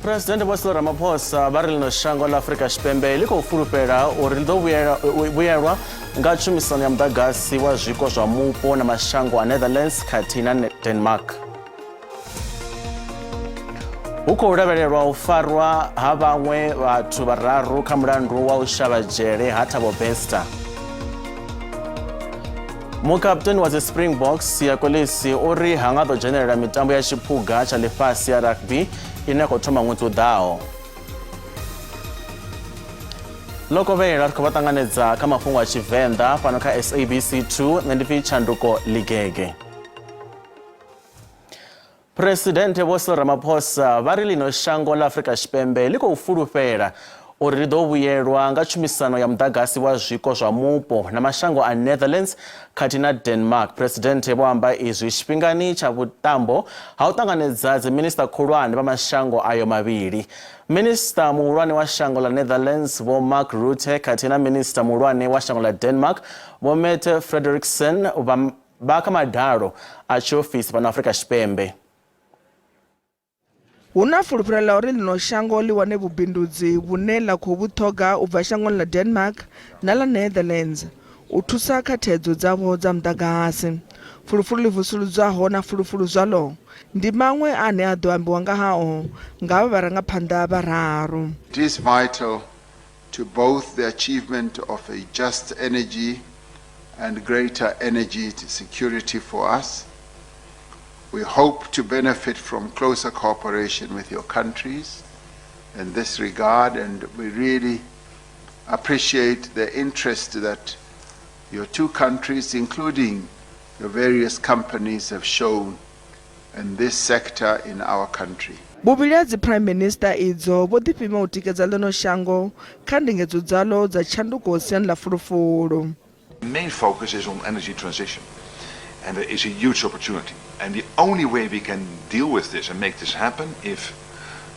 President Ramaphosa baril shango la Afrika Tshivenda liko fulufhela uri ḽi ḓo vhuyelwa nga tshumisano ya muḓagasi wa zwiko zwa mupo na mashango a Netherlands khathihi na Denmark. Hu khou lavhelelwa u farwa ha vhaṅwe vhathu vhararu kha mulandu wa u shavha dzhele ha Thabo Bester. Mukapteni wa Springboks ya Kolisi uri ha nga ḓo dzhenelela mitambo ya tshiphuga tsha ḽifhasi ya rugby ine khou thoma ṅwedzi u ḓaho. Lokovhela ri khou vha ṱanganedza kha mafhungo a Tshivenda fhano kha SABC 2 nṋe ndi pfi Tshanduko Ligege. President Ramaphosa vha ri ḽino shango ḽa Afrika Tshivenda ḽi khou fulufhela uri ḽi ḓo vhuyelwa nga tshumisano ya muḓagasi wa zwiko zwa mupo na mashango a Netherlands khathihi na Denmark. President vho amba izwi tshifhingani tsha vhuṱambo ha u ṱanganedza dziminista khulwane vha mashango ayo mavhili. Minista muhulwane wa shango la Netherlands vho Mark Rutte khathihi na minista muhulwane wa shango la Denmark vho Mette Frederiksen vha kha madalo a tshiofisi fhano Afrika Tshivenda. Huna fulufhelo ḽa uri ḽino shango ḽi wane vhubindudzi vhune ḽa khou vhuṱhoga u bva shangoni ḽa Denmark na ḽa Netherlands u thusa kha thaidzo dzavho dza muḓagasi. Fulufulu ḽi vusuludzwaho na fulufulu zwaḽo ndi maṅwe ane a ḓo ambiwa nga hao nga vharangaphanḓa vhararu. It is vital to both the achievement of a just energy and greater energy security for us. We hope to benefit from closer cooperation with your countries in this regard, and we really appreciate the interest that your two countries, including your various companies, have shown in this sector in our country. Buvhili Prime Minister idzo vho ḓipima u tikedza ḽino shango kha ndingedzo dzaḽo dza tshanduko siani ḽa fulufulu. The main focus is on energy transition, and there is a huge opportunity. And the only way we can deal with this and make this happen if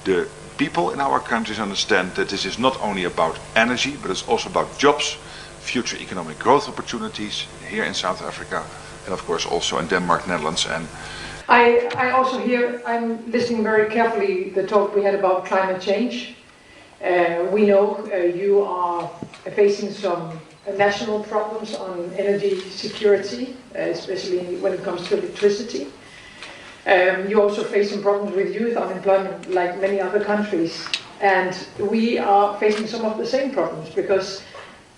the people in our countries understand that this is not only about energy, but it's also about jobs, future economic growth opportunities here in South Africa, and of course also in Denmark, Netherlands. And I also hear, I'm listening very carefully the talk we had about climate change. We know you are facing some national problems on energy security, especially when it comes to electricity. You also face some problems with youth unemployment like many other countries. And we are facing some of the same problems because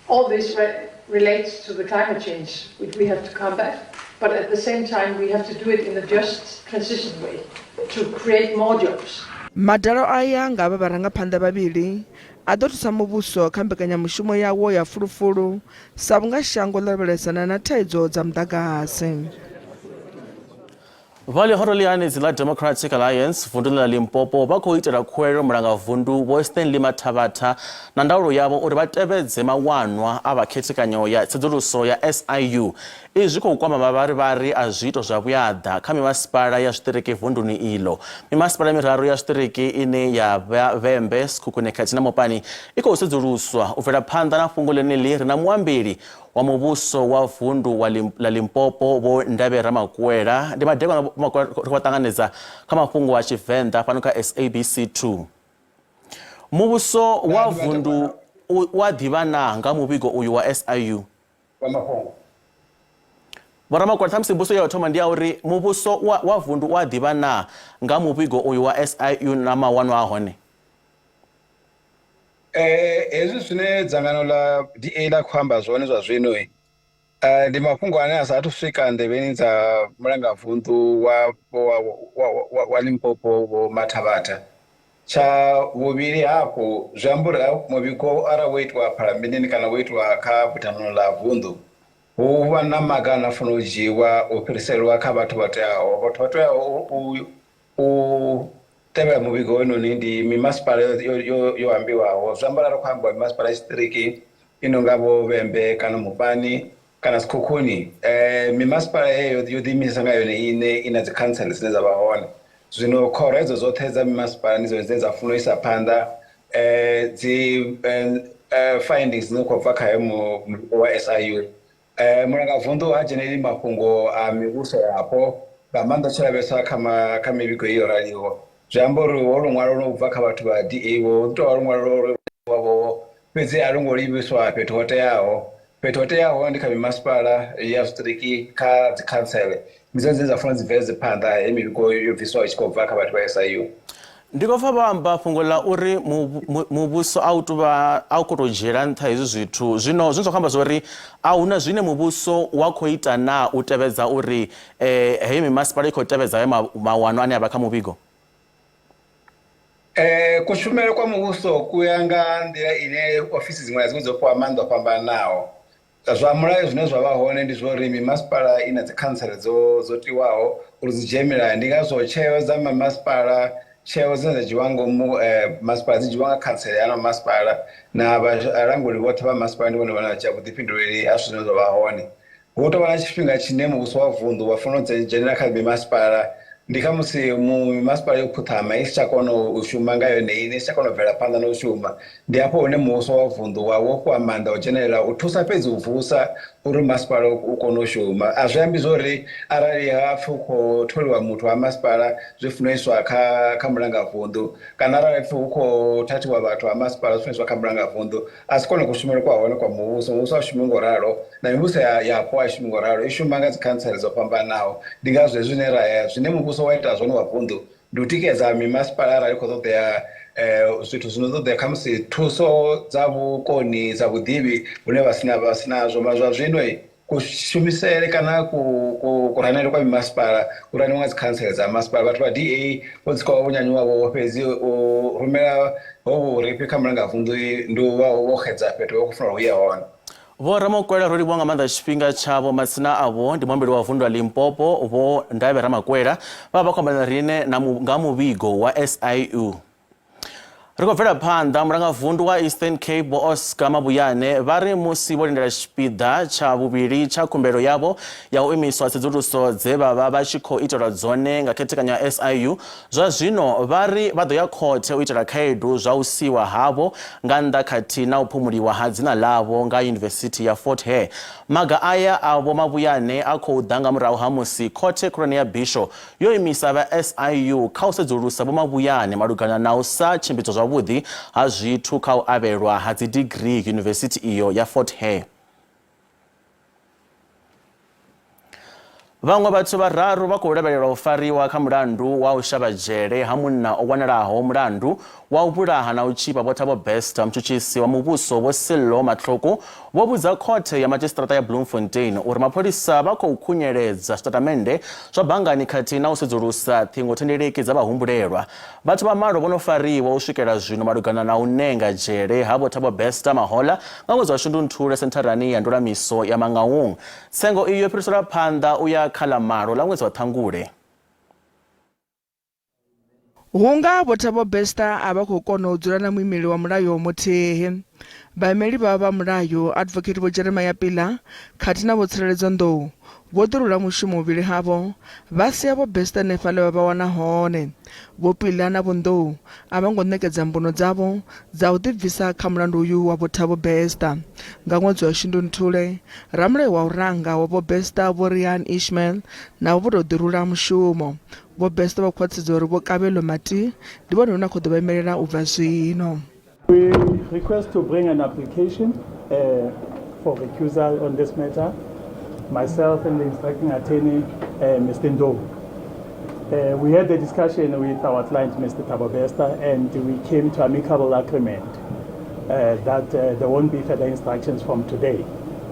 all this relates to the climate change, which we have to combat. But at the same time, we have to do it in a just transition way to create more jobs. Madalo aya nga vharangaphanḓa vhavhili a ḓo thusa muvhuso kha mbekanyamushumo yawo ya fulufulu sa vhunga shango ḽa lavhelesana na thaidzo dza muḓagasi. Vhali Horolianisi la Democratic Alliance vundu la Limpopo vha khou itela khuwelelo mulangavundu vho Stanley Mathabatha na ndaulo yavho uri vha tevhedze mawanwa a vhakhethekanyo ya tsedzuluso ya SIU. Izwi khou kwama mavharivhari a zwiito zwa vhuyaḓa kha mimasipala ya zwiṱiriki vunduni iḽo. Mimasipala miraru ya zwiṱiriki ine ya Vhembe, Sekhukhune khathihi na Mopani i khou sedzuluswa u bvela phanḓa na fhungo ḽeneḽi ri na muambeli wa muvhuso wa vundu la Limpopo vho Ndavhera Makuela. Ndi madekwana ri khou ṱanganedza kha mafhungo a Tshivenda fhano kha SABC 2. Muvhuso wa vundu wa ḓivhana nga muvhigo uyu wa SIU. Vho Ramakwela, ṱhamusi mbuso ya u thoma ndi ya uri muvhuso wa vundu wa ḓivhana nga muvhigo uyu wa SIU na mawanwa a hone. Hezwi zwine dzangano ḽa DA ḽa khou amba zwone zwa zwino ndi mafhungo ane a saathu swika nḓevheni dza mulangavundu wa Limpopo vho Mathabatha. Tsha vhuvhili hafho zwi amba uri muvhigo arali wo itiwa phalamenndeni kana wo itiwa kha buthano ḽa vundu hu vha na maga ane a fanela u dzhiiwa u fhiriselwa kha vhathu vha teaho. Vhathu vha teaho u tevhela muvhigo hoyunoni ndi mimasipala yo ambiwaho. Zwi amba ri khou ambiwa mimasipala ya tshiṱiriki i nonga vho Vhembe kana Mopani kana Sekhukhune. Mimasipala heyo yo ḓiimisa nga yone ine i na dzikhantsela dzine dza vha hone. Zwino khoro hedzo dzoṱhe dza mimasipala ndi dzone dzine dza funa u isa phanḓa dzi findings dzine khou bva khayo muvhigo wa SIU. Mulangavundu ha dzheneleli mafhungo a mivhuso yapo nga maanḓa tshi lavhelesa kha mivhigo iyo raliho. zwi amba uri ho luṅwalo no bva kha vhathu vha DA wo tou vha luṅwalo lwavho fhedzi a longo livhiswa fhethu ho teaho ndi kha mimasipala ya zwiṱiriki kha dzi khantsele ndi dzone dzine dza fanela dzi bveledzedze phanḓa he mivhigo yo bviswaho i tshi khou bva kha vhathu vha SIU. Ndi khou pfa vha amba fhungo ḽa uri muvhuso a u khou tou dzhiela nṱha hezwi zwithu zwino zwi khou amba zwa uri a huna zwine muvhuso wa khou ita na u tevhedza uri heyi mimasipala i khou tevhedza hayo mawanwa ane a vha kha muvhigo. Kushumele kwa muvhuso ku ya nga nḓila ine ofisi dziṅwe na dziṅwe dzo fhiwa maanḓa o fhambanaho. Zwa mulayo zwine zwa vha hone ndi zwa uri mimasipala i na dzi khantsele dzo tiwaho uri dzi dzhie milayo. Ndi ngazwo tsheo dza mimasipala tsheo dzine dza dzhiiwa ngomu masipala dzi dzhiiwa nga khantsele ya masipala na vhalanguli vhoṱhe vha masipala ndi vhone vhane vha dzhia vhuḓifhinduleli ha zwithu zwine zwa vha hone. Hu tou vha na tshifhinga tshine muvhuso wa vunḓu wa fanela u dzhenela kha mimasipala ndi kha musi mimasipala yo khuṱhama i si tsha kona u shuma nga yone ine i si tsha kona u bvela phanḓa na u shuma. Ndi hafho hune muvhuso wa vunḓu wa wo fhiwa maanḓa u dzhenelela u thusa fhedzi u vusa uri masipala u kone u shuma. A zwi ambi zwori arali hapfi hu khou tholiwa muthu wa masipala zwi funa iswa kha mulangavunḓu kana arali pfi hu khou thathiwa vhathu ha masipala zwi funa iswa kha mulangavunḓu a si kone kushumele kwa hone kwa muvhuso a shumi ngo ralo na mivhuso yapo a shumi ngo ralo i shuma nga dzi khantsele dzo fhambanaho. Ndi ngazwo zwine muvhuso wa ita zwone wa vunḓu ndi u tikedza mimasipala arali khou ṱoḓea zwithu zwino ṱoḓea kha musi thuso dza vhukoni dza vhuḓivhi vhune vha si nazwo zwa zwino kushumisele kana kuranele kwa mimasipala kuraniwa nga dzi khantsele dza masipala vhathu vha DA vho dzika vho nyanyuwavho fhedzi u rumela hovho vhurifhi kha mulangavunḓu ndi u vha wo xedza fhethu ho kufanela u ya hone. Vho Ramakwela ro livhuwa nga maanḓa tshifhinga tshavho matsina avho ndi muambeli wa vundu la Limpopo vho Ndavhe Ramakwela vha khou amba na riṋe nga muvhigo wa SIU. Ri khou bvela phanḓa mulangavundu wa Eastern Cape Vho Oscar Mabuyane vha ri musi vho lindela tshipiḓa tsha vhuvhili tsha khumbelo yavho ya u imiswa tsedzuluso dze vha tshi khou itelwa dzone nga khethekanyo ya SIU zwa zwino vha ri vha ḓo ya khothe u itela khaedu zwa u siwa havho nga nnḓa khathihi na u phumuliwa ha dzina ḽavho nga yunivesithi ya Fort Hare. Maga aya a Vho Mabuyane a khou ḓa nga murahu ha musi khothe khulwane ya Bisho yo imisa vha SIU kha u sedzulusa Vho Mabuyane malugana na u sa tshimbidzwa zwavhuḓi ha zwithu kha u avhelwa ha dzi degree yunivesithi iyo ya Fort Hare. Vhaṅwe vhathu vhararu vha khou lavhelelwa u fariwa kha mulandu wa u shavha dzhele ha munna o wanalaho mulandu wa u vhulaha na u tshipa Vho Thabo Bester mutshutshisi wa muvhuso Vho Sello Matloko vho vhudza khothe ya madzhisiṱiraṱa ya Bloemfontein uri mapholisa vha khou khunyeledza zwitatamennde zwa banngani khathihi na u sedzulusa ṱhingothendeleki dza vhahumbulelwa. Vhathu vha malo vho no fariwa u swikela zwino malugana na u nenga dzhele ha Vho Thabo Bester mahoḽa nga ṅwedzi wa Shundunthule sentharani ya ndulamiso ya Mangaung. Tsengo iyo fhiriselwa phanḓa u ya kha ḽa malo ḽa ṅwedzi wa Ṱhangule. Hunga Vho Thabo Bester a vha khou kona u dzula na muimeli wa mulayo muthihi. Vhaimeli vha mulayo Advocate Vho Jeremiah Pila khathihi na Vho Tsireledzo Nḓou vho ḓirula mushumo muvhili havho vha sia Vho Bester hanefhaḽa vha wana hone. Vho Pila na Vho Nḓou a vha ngo ṋekedza mbuno dzavho dza u ḓibvisa kha mulandu uyu wa Vho Thabo Bester. Nga ṅwedzi wa Shundunthule ramulayo wa u ranga wa Vho Bester Vho Rian Ishmael navho vho tou ḓirula mushumo. Vho Bester vha khwaṱhisedza uri Vho Kabelo Mati ndi vhone vhane khou ḓo vha imelela u bva zwino. We request to bring an application for recusal on this matter, myself and the instructing attorney, Mr. Ndou. We had a discussion with our client, Mr. Thabo Bester, and we came to amicable agreement that there won't be further instructions from today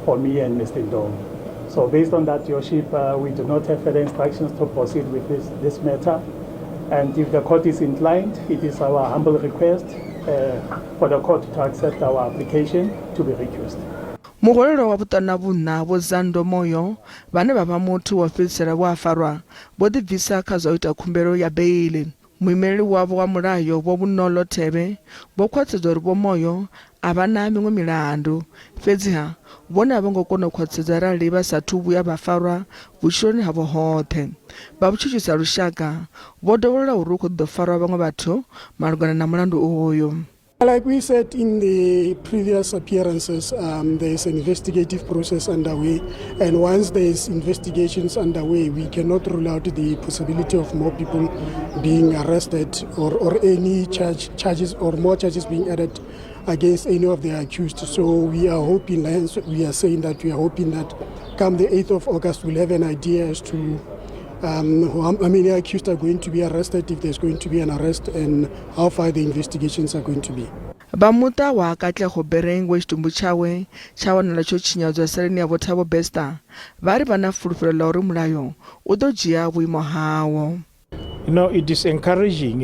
for me and Mr. Ndou. So based on that, Your Worship, we do not have further instructions to proceed with this matter. And if the court is inclined, it is our humble request for the court to accept our application to be recused. Muhwelelwa wa vhuṱana vhuṋa Vho Zando Moyo vhane vha vha muthu wa fhedzisela vho a farwa vho ḓibvisa kha zwa u ita khumbelo ya beili. Muimeli wavho wa mulayo Vho Vhunoḽo Thebe vho khwaṱhisedza uri Vho Moyo a vha na miṅwe milandu fhedziha vhone a vho ngo kona u khwaṱhisedza arali vha sathu vhuya vha farwa vhutshiloni havho hoṱhe. Vha vhutshutshisi lushaka vho dovholola uri hu khou ḓo farwa vhaṅwe vhathu malugana na mulandu uyu. Like we said in the previous appearances, there is an investigative process underway, and once there is investigations underway, we cannot rule out the possibility of more people being arrested or any charges or more charges being added against any of the accused. So we are hoping, we are saying that we are hoping that come the 8th of August, we'll have an idea as to how many accused are going to be arrested, if there's going to be an arrest, and how far the investigations are going to be. Bamuta wa Katlego Bereng wa Xitumbu chawe cha wanala cho tshinyadzwa seleni ya Bothabo Besta ba re bana fulufelo la hore molayo o tlo dzhia boimo hawo. It is encouraging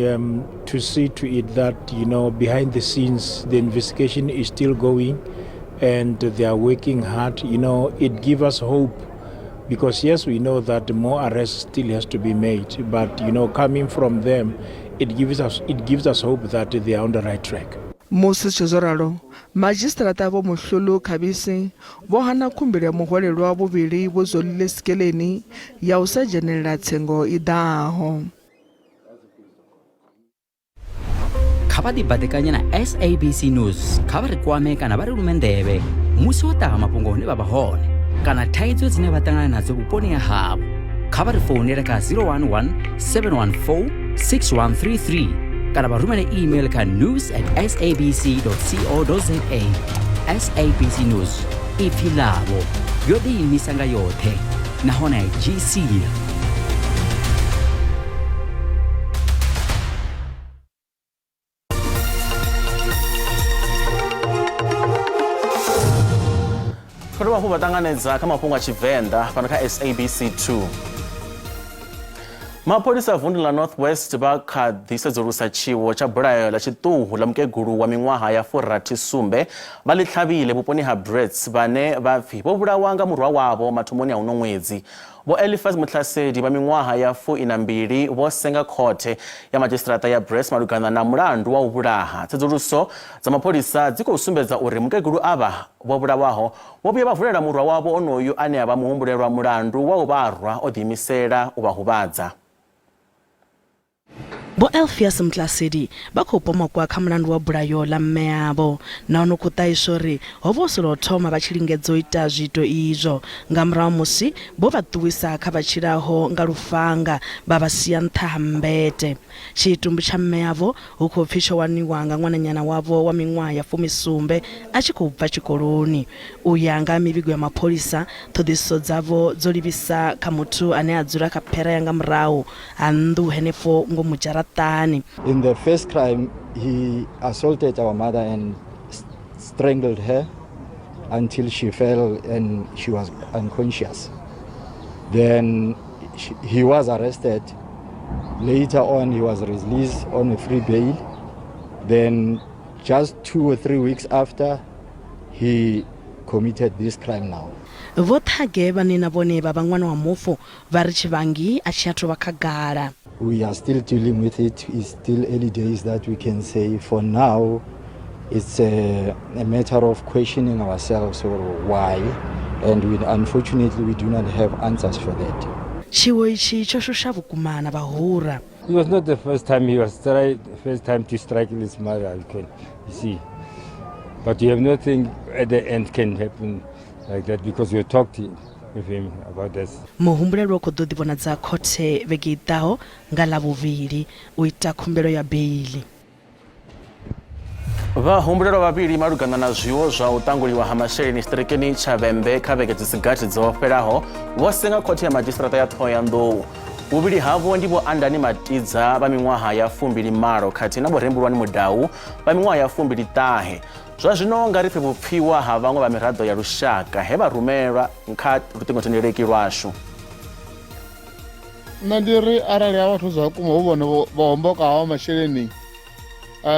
to see to it that, behind the scenes, the investigation is still going and they are working hard. It gives us hope because, yes, we know that more arrests still has to be made. But, coming from them, it gives us hope that they are on the right track. Moses Chozoralo, Magistrata bo Mohlolo Khabisi, bo hana khumbelo ya mogwelelwa wa bobedi bo zolile skeleni ya usa generela tsengo idaho. Khabadi badekanya na SABC News khabari kwame kana bari lumendebe musi wa taga mafhungo ne baba hone kana thaidzo dzine vha tangana nadzo vhuponi ha havho khabari founela ka 011 714 6133 kana ba rumele email ka news@sabc.co.za. SABC News iphilabo yodi imisanga yothe nahona GC. Kholo vhapo vha ṱanganedza kha mafhungo a Tshivenda fhano kha SABC 2. Mapholisa vundu la Northwest vha kha ḓi sedzulusa tshiwo tsha bulayo ḽa tshiṱuhu ḽa mukegulu wa miṅwaha ya 47 vha ḽi ṱhavhile vhuponi ha Brits vhane vha pfi vho vhulawa nga murwa wavho mathomoni a uno ṅwedzi. Vho Eliphas Muthlasedi vha miṅwaha ya 42 vho senga khothe ya magistrata ya Brits malugana na mulandu wa u vhulaha. Tsedzuluso dza mapholisa dzi khou sumbedza uri mukegulu ava vho vhulawaho vho vhuya vha vulela murwa wavho onoyu ane a vha muhumbulelwa mulandu wa u vharwa o ḓiimisela u vha huvhadza. Bo Eliphas Muthlasedi ba khou poma kwa kha mulandu wa bulayo la mme avho na ono kutaiswa uri hovho solo thoma vha tshi lingedza u ita zwito izwo nga murahu musi bo vha ṱuwisa kha vhatshilaho nga lufanga vha vha sia nṱha ha mbete. Tshitumbu tsha mme avho hu khou pfi tsho waniwa nga ṅwananyana wavho wa miṅwaha ya 17 a tshi khou bva tshikoloni. U ya nga mivhigo ya mapholisa ṱhoḓisiso dzavho dzo livhisa kha muthu ane a dzula kha phera ya nga murahu ha nnḓu henefho ngomu dzharaṱani. In the first crime, he assaulted our mother and strangled her until she fell and she was unconscious. Then he was arrested. Later on, he was released on a free bail. Then just 2 or 3 weeks after, he committed this crime now. Vothage vanina vone va van'wana wa mufo va ri chivangi a xi atho va khagala. We are still dealing with it. It's still early days that we can say. For now, it's a matter of questioning ourselves or why, and unfortunately we do not have answers for that. Chiwo ichi cho shosha vukumana vahura. It was not the first time he was first time to strike his mother, you see. But you have nothing at the end can happen like that because you talked with him about this. Muhumbulelwa khou ḓo ḓivhonadza khothe vhege itaho nga ḽavhuvhili u ita khumbelo ya beili. Vahumbulelwa vhavhili malugana na zwiwo zwa u ṱanguliwa ha masheleni tshiṱirikini tsha Vhembe kha vhege dzi si gathi dzo fhelaho vho senga khothe ya magistrata ya Thohoyandou. Vhuvhili havho ndi vho Andani Matidza vha miṅwaha ya 28 khathihi na vho Rembulwani Mudau vha miṅwaha ya 29. Zwa zwino nga ri pfi vhupfiwa ha vhaṅwe vha miraḓo ya lushaka he vha rumelwa kha luṱingothendeleki lwashu. Nṋe ndi ri arali ha vhathu zwa vhukuma hu vhone vho hombokaho masheleni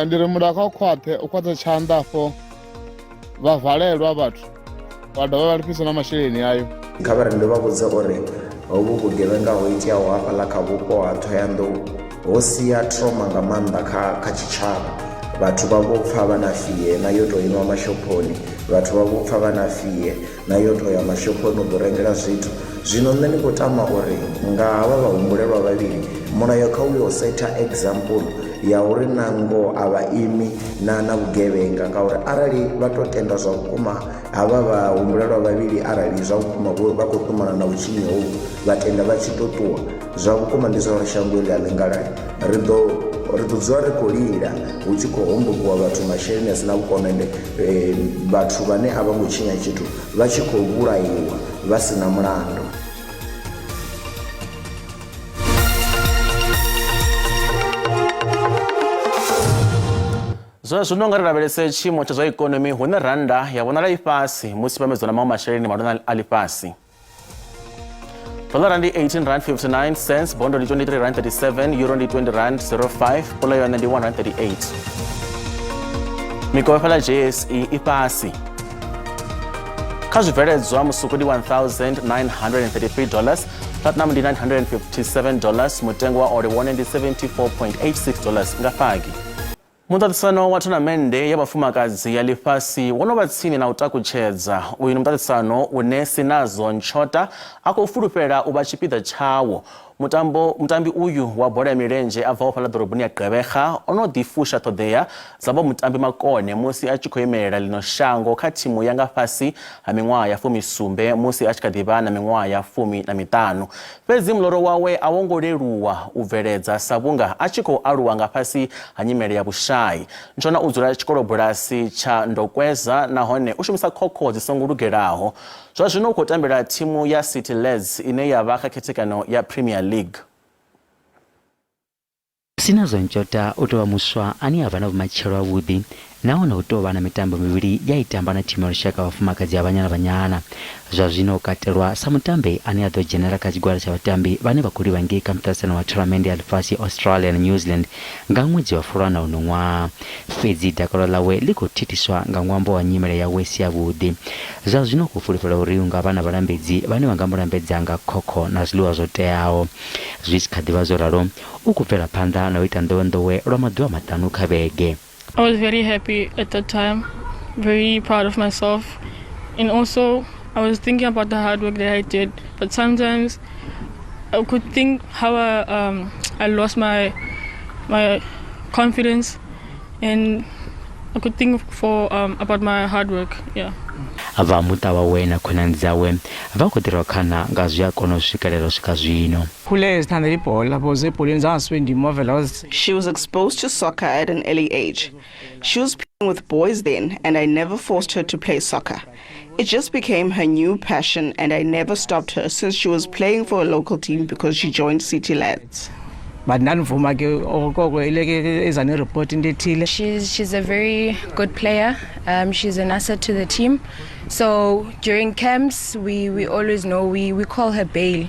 ndi ri mulaka u khwaṱha tshanḓa afho vha valelwa vhathu vha dovha vha lifhisa na masheleni ayo. Kha vha ndo vha vhudza uri hovhu vhugevhenga ho iteaho hafhaḽa kha vhupo ha Thohoyandou ho sia trauma nga maanḓa kha tshitshavha. Vhathu vha vho pfa vha na fie na yo to ima mashophoni, vhathu vha vho pfa vha na fie na yo to ya mashophoni u ḓo rengela zwithu. Zwino nṋe ndi khou tama uri nga havha vhahumbulelwa vhavhili mulayo kha uyo setha example ya uri nango avaimi na vhugevhenga ngauri arali vha to tenda zwa vhukuma havha vhahumbulelwa vhavhili arali zwa vhukuma vha khou ṱumana na vhutshinyi hovhu vha tenda vha tshi tou ṱuwa zwa vhukuma ndi zwa uri shango iḽi a ḽi nga lali ri ḓo dzula ri khou lila hu tshi khou hombokiwa vhathu masheleni a sina vhukonende vhathu vhane a vha ngo tshinya tshithu vha tshi khou vhulaiwa vha sina mulandu. Zwino nga ri lavhelese tshiimo tsha zwa ikonomi hune randa ya vhonala i fhasi musi pamedzwa na maṅwe masheleni maḓana a ḽifhasi. Dollar rand 18.59 cents, bondo ndi 23.37, euro ndi 20.05, pula yone ndi 1.38. Mikovhe fhala JSE i fhasi. Kha zwibveledzwa musuku ndi $1,933, platinum ndi $957, mutengo wa oli wone ndi $74.86 nga fagi. Muṱaṱisano wa thonamennde ya vhafumakadzi ya ḽifhasi wo no vha tsini na u takutshedza. Uyu ni muṱaṱisano une Sinazo Nchota a khou fulufhela u vha tshipiḓa tshawo. Mutambi uyu wa bola ya milenzhe a bvaho fhaḽa ḓoroboni ya Gqeberha o no ḓifusha ṱhoḓea dza vha mutambi makone musi a tshi khou imelela ḽino shango kha thimu ya nga fhasi ha miṅwaha ya 17 musi a tshi kha ḓi vha na miṅwaha ya 15. Fhedzi muloro wawe a wo ngo leluwa u bveledza sa vhunga a tshi khou aluwa nga fhasi ha nyimele ya vhushai. Nchona u dzula tshikolobulasi tsha Ndokweza nahone u shumisa khokho dzi songo lugelaho. Zwa zwino u khou tambela thimu ya City Lads ine ya vha kha khethekano ya Premier League. Sinazo Nchota u tou vha muswa ane a vha na vhumatshelo havhuḓi nahone u tou vha na mitambo mivhili ya i tamba na thimu ya lushaka vhafumakadzi ya Banyana. Zwa zwino u katelwa sa mutambi ane a ḓo dzhenela kha tshigwada tsha vhatambi vhane vha khou livha ngei kha muṱaṱisano wa tournament ya ḽifhasi Australia na New Zealand nga ṅwedzi wa Fulwana uno ṅwaha. Fhedzi dakalo ḽawe ḽi khou thithiswa nga ṅwambo wa nyimele yawe si yavhuḓi. Zwa zwino u khou fulufhela uri u nga vha na vhalambedzi vhane vha nga mulambedza nga khokho na zwiḽiwa zwo teaho. Zwi tshi kha ḓi vha zwo ralo u khou bvela phanḓa na u ita nḓowenḓowe lwa maḓuvha maṱanu kha vhege. I was very happy at that time, very proud of myself, and also I was thinking about the hard work that I did, but sometimes I could think how I lost my confidence, and I could think about my hard work. Yeah. Vha muṱa wawe na khonani dzawe vha khou ḓirwa khana nga zwi a kona u swikelela u swika zwino. She was exposed to soccer at an early age. She was playing with boys then, and I never forced her to play soccer. It just became her new passion, and I never stopped her since she was playing for a local team because she joined City Lads. She's a very good player. She's an asset to the team. So during camps, we always know we call her Bale.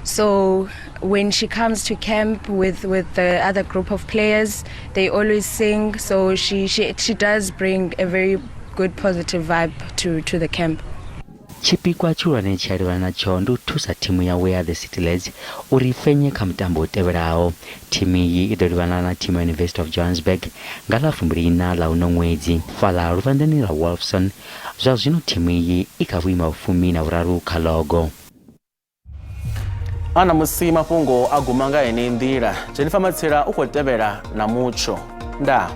So when she comes to camp with the other group of players, they always sing. So she does bring a very good positive vibe to the camp. Chipikwa chulwane tshaliwa natsho ndi u thusa thimu yawe ya the City Lads uri ifenye kha mutambo u tevhelaho. Thimu iyi i ḓo livhana na thimu ya University of Johannesburg nga ḽa 24 ḽa uno ṅwedzi fhaḽa luvhandani ḽa Wolfson. Zwa zwino thimu iyi i kha vhuima vhu13 kha logo. Ana musi mafhungo a guma nga heneyi nḓila, Jennifer Matsela u khou tevhela na mutsho. Ndaa.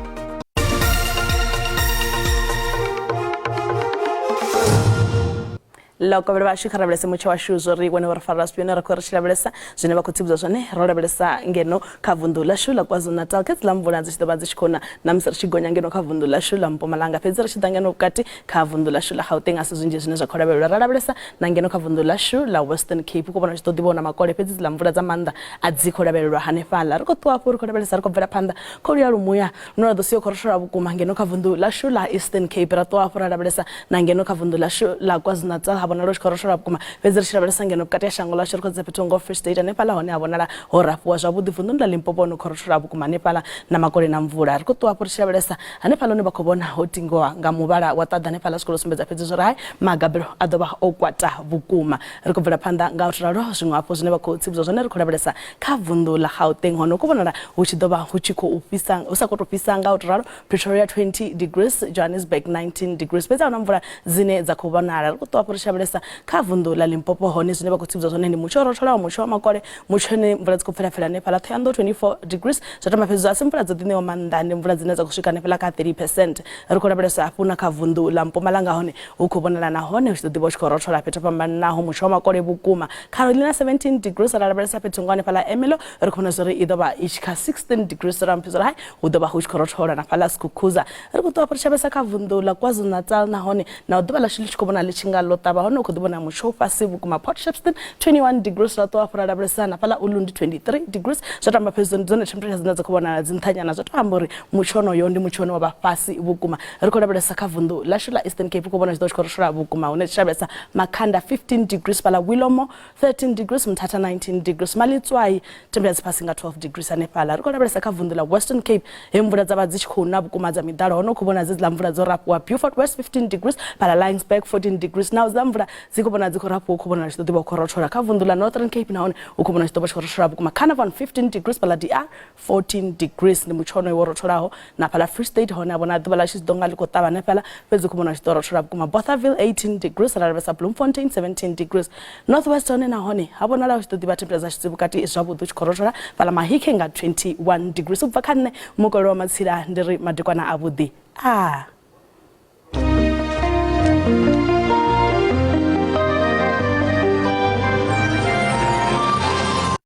Loko vha vha kha lavhelesa mutsho wa shu zwo ri wane uri fara spione ra khou ri lavhelesa zwine vha khou tsivhudza zwone ro lavhelesa ngeno kha vunḓu ḽa shu ḽa KwaZulu-Natal kha dziḽa mvula dzi tshi ḓo vha dzi tshi khona na musi ri tshi gonya ngeno kha vunḓu ḽa shu ḽa Mpumalanga fhedzi ri tshi ḓa ngeno vhukati kha vunḓu ḽa shu ḽa Gauteng a si zwinzhi zwine zwa khou lavhelelwa ra lavhelesa na ngeno kha vunḓu ḽa shu ḽa Western Cape ku vhona tshi ḓo ḓivha na makole fhedzi dziḽa mvula dza maanḓa a dzi khou lavhelelwa hanefhaḽa ri khou ṱuwa hafhu ri khou lavhelesa ri khou bvela phanḓa khou ya lumuya no ra ḓo siya khou roshola vhukuma ngeno kha vunḓu ḽa shu ḽa Eastern Cape ra ṱuwa hafhu ra lavhelesa na ngeno kha vunḓu ḽa shu ḽa KwaZulu-Natal ha vhonala tshi khou roshola vhukuma fhedzi ri tshi lavhelesa ngeno vhukati ha shango ḽashu ri khou dza fhethu ngo Free State hanefhaḽa hone ha vhonala ho rafiwa zwavhuḓi vunḓuni ḽa Limpopo no khou roshola vhukuma hanefhaḽa na makole na mvula ri khou ṱuwa hafhu ri tshi lavhelesa hanefhaḽa hone vha khou vhona ho tingowa nga muvhala wa ṱaḓa hanefhaḽa zwi khou sumbedza fhedzi zwo ri hai magabelo a ḓo vha o kwata vhukuma ri khou bvela phanḓa nga u ralo zwiṅwe hafhu zwine vha khou tsivhudza zwone ri khou lavhelesa kha vunḓu ḽa Gauteng hono ku vhonala hu tshi ḓo vha hu tshi khou fhisa hu sa khou tou fhisa nga u ralo Pretoria 20 degrees, Johannesburg 19 degrees fhedzi a huna mvula dzine dza khou vhonala ri khou ṱuwa hafhu ri tshi lavhelesa kha vundu la Limpopo hone zwine vha khou tsivhudza zwone ndi mutsho rotholaho mutsho wa makole mutsho ne mvula dzi khou pfela hanefhala Thohoyandou 24 degrees zwa tamba fhedzi asi mvula dzo ḓiṋewa maanḓa ndi mvula dzine dza khou swika hanefhala kha 30%. Ri khou lavhelesa hafhu na kha vundu la Mpumalanga hone hu khou vhonala nahone hu tshi ḓo ḓivha hu tshi khou rothola fhethu fhambanaho mutsho wa makole vhukuma. Carolina 17 degrees ra lavhelesa fhethu nga hanefhala Emelo ri khou vhona zwori i ḓo vha i tshi kha 16 degrees ra mphidzo hai hu ḓo vha hu tshi khou rothola na fhala Skukuza. Ri khou ṱuwa shabesa kha vundu la KwaZulu-Natal nahone na ḓuvha ḽa tshi khou vhona ḽi tshi nga ḽo ṱavha hone u khou ḓi vhona mutsho fhasi vhukuma. Port Shepstone 21 degrees ra ṱuwa ra lavhelesa na fhala Ulundi 23 degrees zwa tamba fhedzi dzone temperature dzine dza khou vhonala dzi nṱhanyana zwa to amba uri mutsho honoyo ndi mutsho wa vha fhasi vhukuma. Ri khou lavhelesa kha vundu ḽashu ḽa Eastern Cape khou vhona zwi ḓo tshi khou rothola vhukuma hune shabesa Makhanda 15 degrees fhala Willomo 13 degrees Mthatha 19 degrees Malitswai temperature passing nga 12 degrees hanefhala. Ri khou lavhelesa kha vundu ḽa Western Cape he mvula dza vha dzi tshi khou na vhukuma dza miḓalo hone khou vhona dzi ḽa mvula dzo rapuwa Beaufort West 15 degrees fhala Lionsburg 14 degrees now dza mvula dzi khou vhona dzi khou rapuwa khou vhona tshi ḓo ḓivha khou rothola kha vundu ḽa Northern Cape nahone u khou vhona tshi ḓo vha tshi khou rothola vhukuma. Carnarvon 15 degrees fhala DR 14 degrees ndi mutsho wo rotholaho na fhala Free State hone a vhona ḓuvha ḽa tshi ḓo nga ḽi khou ṱavha hanefhala fhedzi khou vhona tshi ḓo rothola vhukuma. Bothaville 18 degrees ra lavhelesa Bloemfontein 17 degrees Northwest hone nahone ha vhonala tshi ḓo ḓivha temperature dza tshi vhukati zwavhuḓi u tshi khou rothola fhala Mahike nga 21 degrees u bva kha nne mukolo wa Matsila ndi ri madekwana a vhuḓi